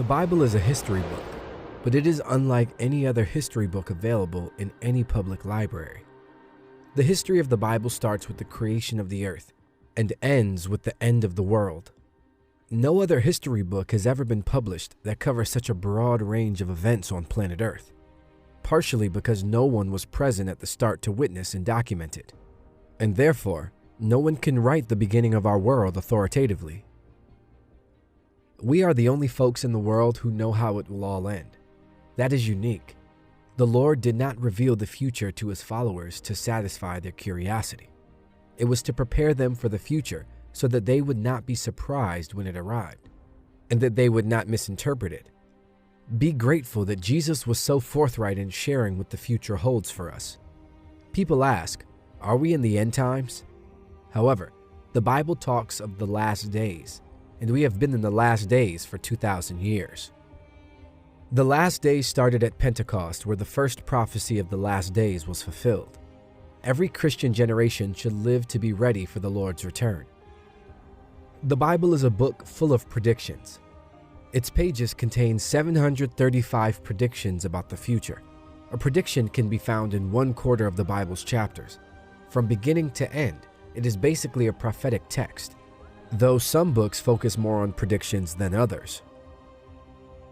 The Bible is a history book, but it is unlike any other history book available in any public library. The history of the Bible starts with the creation of the earth and ends with the end of the world. No other history book has ever been published that covers such a broad range of events on planet Earth, partially because no one was present at the start to witness and document it, and therefore, no one can write the beginning of our world authoritatively. We are the only folks in the world who know how it will all end. That is unique. The Lord did not reveal the future to his followers to satisfy their curiosity. It was to prepare them for the future so that they would not be surprised when it arrived, and that they would not misinterpret it. Be grateful that Jesus was so forthright in sharing what the future holds for us. People ask, are we in the end times? However, the Bible talks of the last days, and we have been in the last days for 2,000 years. The last days started at Pentecost, where the first prophecy of the last days was fulfilled. Every Christian generation should live to be ready for the Lord's return. The Bible is a book full of predictions. Its pages contain 735 predictions about the future. A prediction can be found in 1/4 of the Bible's chapters. From beginning to end, it is basically a prophetic text, though some books focus more on predictions than others.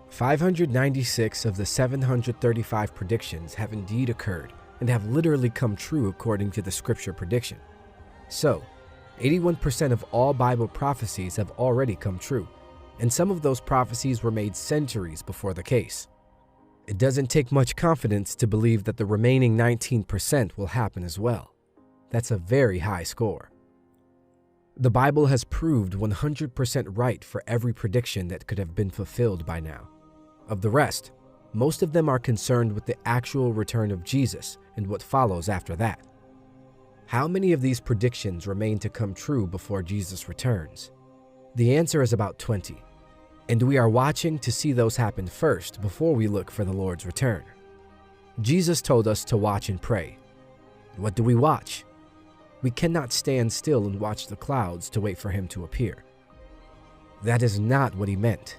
596 of the 735 predictions have indeed occurred and have literally come true according to the scripture prediction. So, 81% of all Bible prophecies have already come true, and some of those prophecies were made centuries before the case. It doesn't take much confidence to believe that the remaining 19% will happen as well. That's a very high score. The Bible has proved 100% right for every prediction that could have been fulfilled by now. Of the rest, most of them are concerned with the actual return of Jesus and what follows after that. How many of these predictions remain to come true before Jesus returns? The answer is about 20, and we are watching to see those happen first before we look for the Lord's return. Jesus told us to watch and pray. What do we watch? We cannot stand still and watch the clouds to wait for him to appear. That is not what he meant.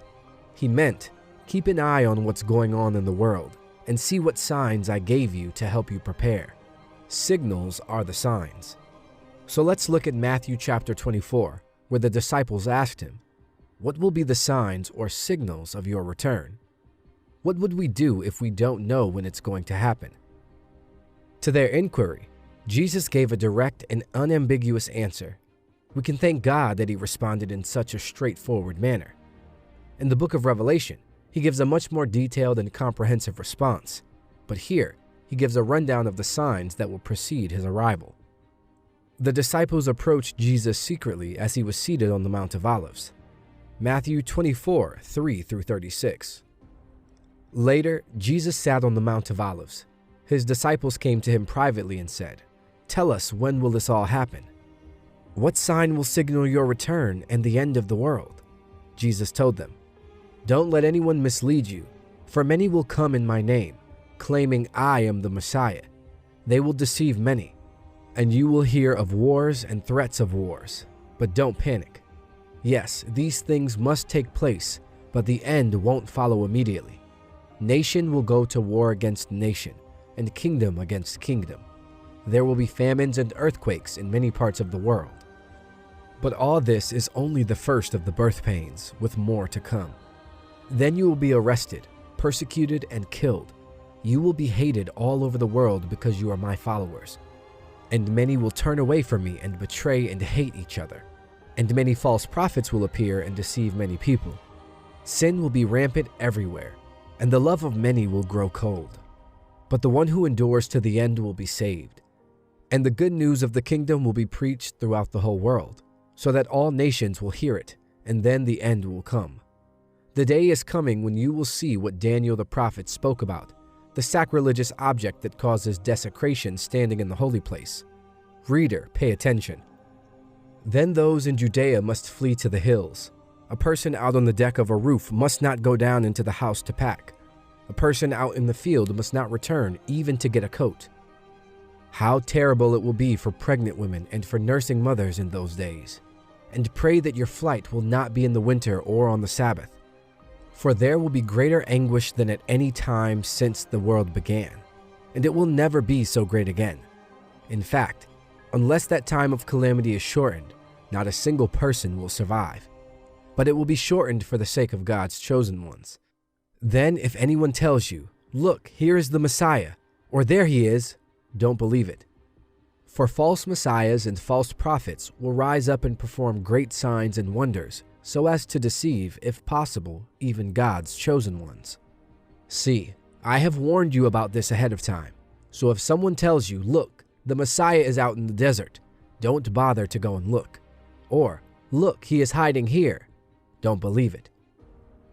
He meant, keep an eye on what's going on in the world and see what signs I gave you to help you prepare. Signals are the signs. So let's look at Matthew chapter 24, where the disciples asked him, what will be the signs or signals of your return? What would we do if we don't know when it's going to happen? To their inquiry, Jesus gave a direct and unambiguous answer. We can thank God that he responded in such a straightforward manner. In the book of Revelation, he gives a much more detailed and comprehensive response, but here, he gives a rundown of the signs that will precede his arrival. The disciples approached Jesus secretly as he was seated on the Mount of Olives. Matthew 24, 3-36. Later, Jesus sat on the Mount of Olives. His disciples came to him privately and said, tell us, when will this all happen? What sign will signal your return and the end of the world? Jesus told them, don't let anyone mislead you, for many will come in my name, claiming I am the Messiah. They will deceive many, and you will hear of wars and threats of wars, but don't panic. Yes, these things must take place, but the end won't follow immediately. Nation will go to war against nation, and kingdom against kingdom. There will be famines and earthquakes in many parts of the world. But all this is only the first of the birth pains, with more to come. Then you will be arrested, persecuted, and killed. You will be hated all over the world because you are my followers. And many will turn away from me and betray and hate each other. And many false prophets will appear and deceive many people. Sin will be rampant everywhere, and the love of many will grow cold. But the one who endures to the end will be saved. And the good news of the kingdom will be preached throughout the whole world, so that all nations will hear it, and then the end will come. The day is coming when you will see what Daniel the prophet spoke about, the sacrilegious object that causes desecration standing in the holy place. Reader, pay attention. Then those in Judea must flee to the hills. A person out on the deck of a roof must not go down into the house to pack. A person out in the field must not return even to get a coat. How terrible it will be for pregnant women and for nursing mothers in those days. And pray that your flight will not be in the winter or on the Sabbath. For there will be greater anguish than at any time since the world began, and it will never be so great again. In fact, unless that time of calamity is shortened, not a single person will survive. But it will be shortened for the sake of God's chosen ones. Then if anyone tells you, "Look, here is the Messiah," or "There he is," don't believe it. For false messiahs and false prophets will rise up and perform great signs and wonders, so as to deceive, if possible, even God's chosen ones. See, I have warned you about this ahead of time. So if someone tells you, "Look, the Messiah is out in the desert," don't bother to go and look. Or, "Look, he is hiding here," don't believe it.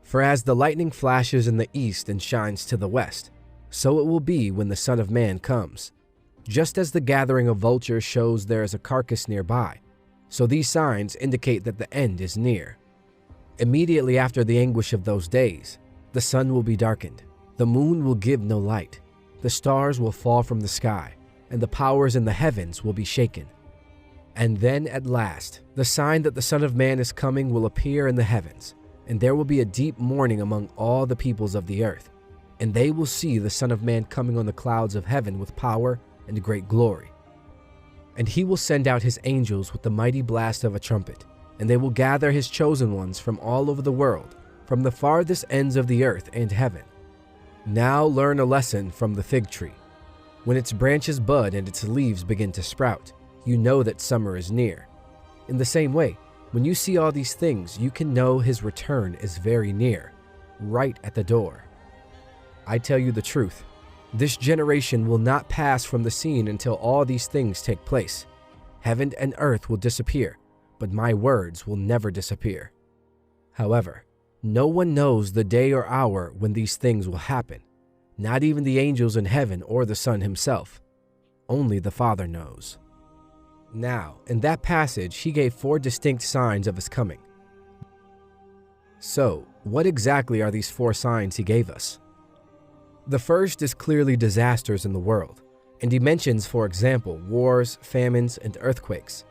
For as the lightning flashes in the east and shines to the west, so it will be when the Son of Man comes. Just as the gathering of vultures shows there is a carcass nearby, so these signs indicate that the end is near. Immediately after the anguish of those days, the sun will be darkened, the moon will give no light, the stars will fall from the sky, and the powers in the heavens will be shaken. And then at last, the sign that the Son of Man is coming will appear in the heavens, and there will be a deep mourning among all the peoples of the earth, and they will see the Son of Man coming on the clouds of heaven with power and great glory. And he will send out his angels with the mighty blast of a trumpet, and they will gather his chosen ones from all over the world, from the farthest ends of the earth and heaven. Now learn a lesson from the fig tree. When its branches bud and its leaves begin to sprout, you know that summer is near. In the same way, when you see all these things, you can know his return is very near, right at the door. I tell you the truth, this generation will not pass from the scene until all these things take place. Heaven and earth will disappear, but my words will never disappear. However, no one knows the day or hour when these things will happen, not even the angels in heaven or the Son himself. Only the Father knows. Now, in that passage, he gave 4 distinct signs of his coming. So, what exactly are these 4 signs he gave us? The first is clearly disasters in the world, and he mentions, for example, wars, famines, and earthquakes.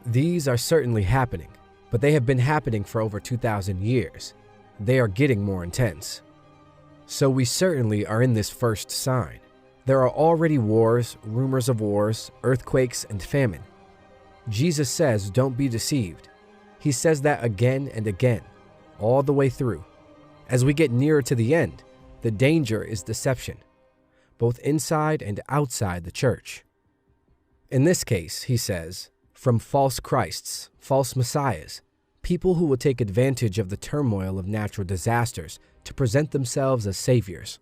These are certainly happening, but they have been happening for over 2,000 years. They are getting more intense. So we certainly are in this first sign. There are already wars, rumors of wars, earthquakes, and famine. Jesus says, don't be deceived. He says that again and again, all the way through. As we get nearer to the end, the danger is deception, both inside and outside the church. In this case, he says, from false Christs, false messiahs, people who will take advantage of the turmoil of natural disasters to present themselves as saviors.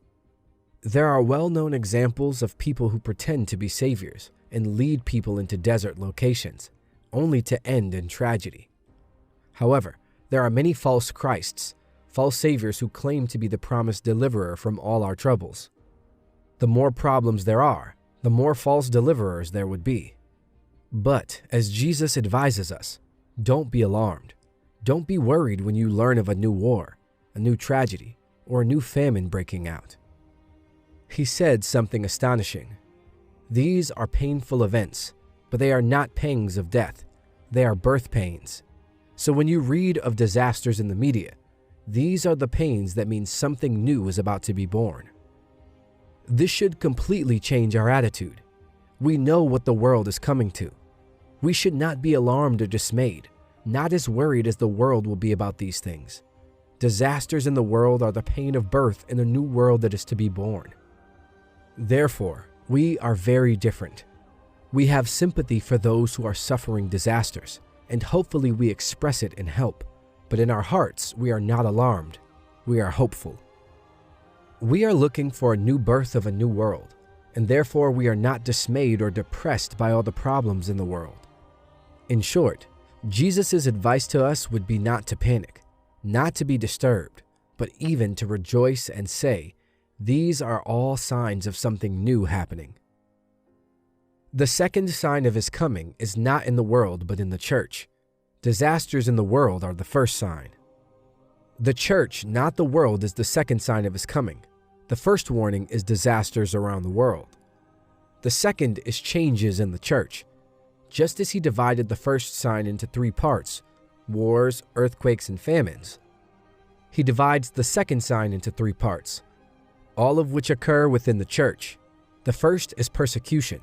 There are well-known examples of people who pretend to be saviors and lead people into desert locations, only to end in tragedy. However, there are many false Christs, false saviors who claim to be the promised deliverer from all our troubles. The more problems there are, the more false deliverers there would be. But, as Jesus advises us, don't be alarmed. Don't be worried when you learn of a new war, a new tragedy, or a new famine breaking out. He said something astonishing. These are painful events, but they are not pangs of death. They are birth pains. So when you read of disasters in the media, these are the pains that mean something new is about to be born. This should completely change our attitude. We know what the world is coming to. We should not be alarmed or dismayed, not as worried as the world will be about these things. Disasters in the world are the pain of birth in a new world that is to be born. Therefore, we are very different. We have sympathy for those who are suffering disasters, and hopefully we express it in help. But in our hearts, we are not alarmed. We are hopeful. We are looking for a new birth of a new world, and therefore we are not dismayed or depressed by all the problems in the world. In short, Jesus' advice to us would be not to panic, not to be disturbed, but even to rejoice and say, these are all signs of something new happening. The second sign of his coming is not in the world but in the church. Disasters in the world are the first sign. The church, not the world, is the second sign of his coming. The first warning is disasters around the world. The second is changes in the church. Just as he divided the first sign into 3 parts, wars, earthquakes, and famines, He divides the second sign into 3 parts, all of which occur within the church. The first is persecution,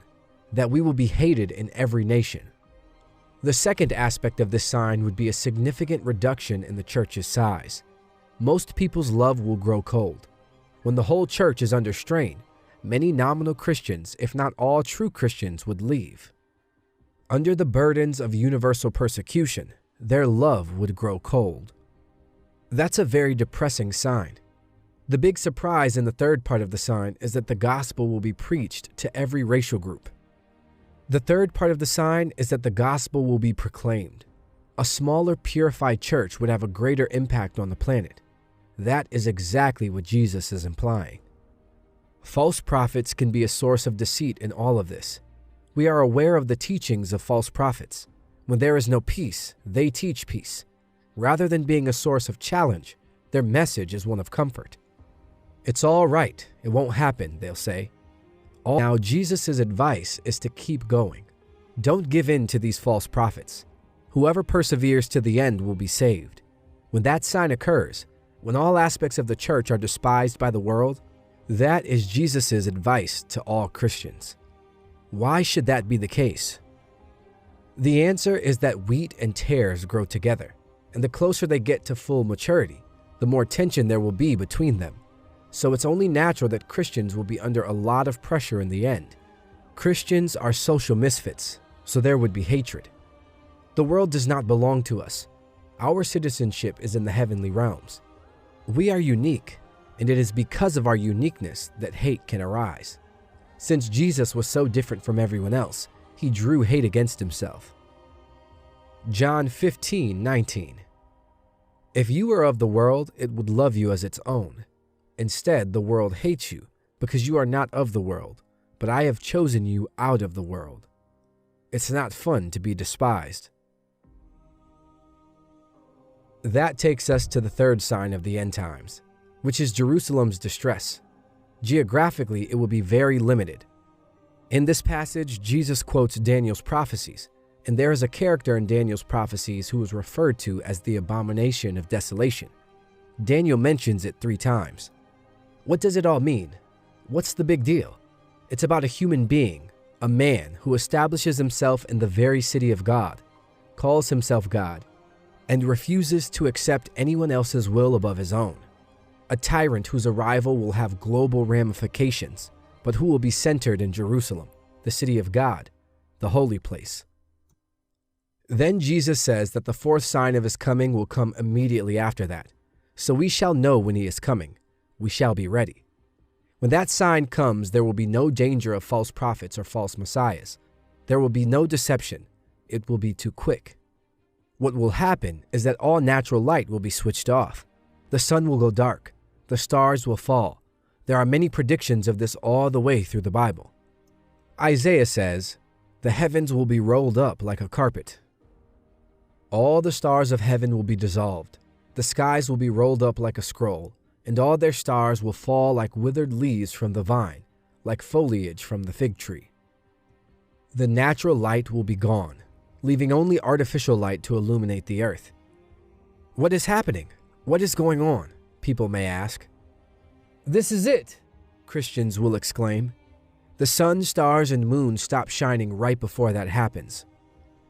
that we will be hated in every nation. The second aspect of this sign would be a significant reduction in the church's size. Most people's love will grow cold. When the whole church is under strain, many nominal Christians, if not all true Christians, would leave. Under the burdens of universal persecution, their love would grow cold. That's a very depressing sign. The big surprise in the third part of the sign is that the gospel will be preached to every racial group. The third part of the sign is that the gospel will be proclaimed. A smaller, purified church would have a greater impact on the planet. That is exactly what Jesus is implying. False prophets can be a source of deceit in all of this. We are aware of the teachings of false prophets. When there is no peace, they teach peace. Rather than being a source of challenge, their message is one of comfort. It's all right, it won't happen, they'll say. Now, Jesus' advice is to keep going. Don't give in to these false prophets. Whoever perseveres to the end will be saved. When that sign occurs, when all aspects of the church are despised by the world, that is Jesus' advice to all Christians. Why should that be the case? The answer is that wheat and tares grow together, and the closer they get to full maturity, the more tension there will be between them. So it's only natural that Christians will be under a lot of pressure in the end. Christians are social misfits, so there would be hatred. The world does not belong to us. Our citizenship is in the heavenly realms. We are unique, and it is because of our uniqueness that hate can arise. Since Jesus was so different from everyone else, he drew hate against himself. John 15:19. If you were of the world, it would love you as its own. Instead, the world hates you because you are not of the world, but I have chosen you out of the world. It's not fun to be despised. That takes us to the third sign of the end times, which is Jerusalem's distress. Geographically, it will be very limited. In this passage, Jesus quotes Daniel's prophecies, and there is a character in Daniel's prophecies who is referred to as the abomination of desolation. Daniel mentions it 3 times. What does it all mean? What's the big deal? It's about a human being, a man who establishes himself in the very city of God, calls himself God, and refuses to accept anyone else's will above his own. A tyrant whose arrival will have global ramifications, but who will be centered in Jerusalem, the city of God, the holy place. Then Jesus says that the 4th sign of his coming will come immediately after that. So we shall know when he is coming. We shall be ready. When that sign comes, there will be no danger of false prophets or false messiahs. There will be no deception. It will be too quick. What will happen is that all natural light will be switched off. The sun will go dark. The stars will fall. There are many predictions of this all the way through the Bible. Isaiah says, "The heavens will be rolled up like a carpet. All the stars of heaven will be dissolved. The skies will be rolled up like a scroll, and all their stars will fall like withered leaves from the vine, like foliage from the fig tree." The natural light will be gone, leaving only artificial light to illuminate the earth. What is happening? What is going on? People may ask. This is it, Christians will exclaim. The sun, stars, and moon stop shining right before that happens.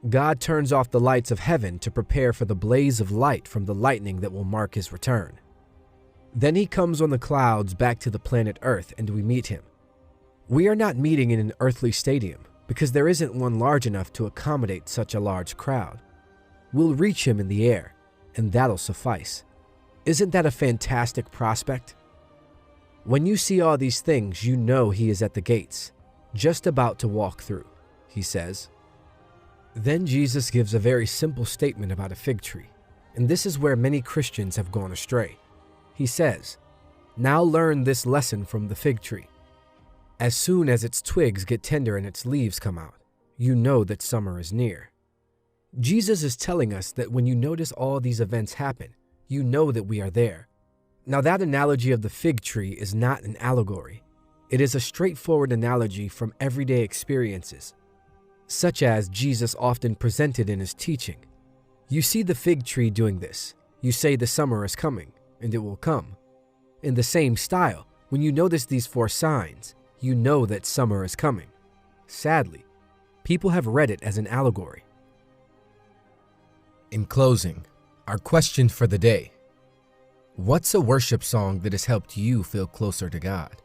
God turns off the lights of heaven to prepare for the blaze of light from the lightning that will mark his return. Then he comes on the clouds back to the planet Earth, and we meet him. We are not meeting in an earthly stadium because there isn't one large enough to accommodate such a large crowd. We'll reach him in the air, and that'll suffice. Isn't that a fantastic prospect? When you see all these things, you know he is at the gates, just about to walk through, he says. Then Jesus gives a very simple statement about a fig tree, and this is where many Christians have gone astray. He says, "Now learn this lesson from the fig tree. As soon as its twigs get tender and its leaves come out, you know that summer is near." Jesus is telling us that when you notice all these events happen, you know that we are there. Now that analogy of the fig tree is not an allegory. It is a straightforward analogy from everyday experiences, such as Jesus often presented in his teaching. You see the fig tree doing this. You say the summer is coming, and it will come. In the same style, when you notice these 4 signs, you know that summer is coming. Sadly, people have read it as an allegory. In closing, our question for the day: what's a worship song that has helped you feel closer to God?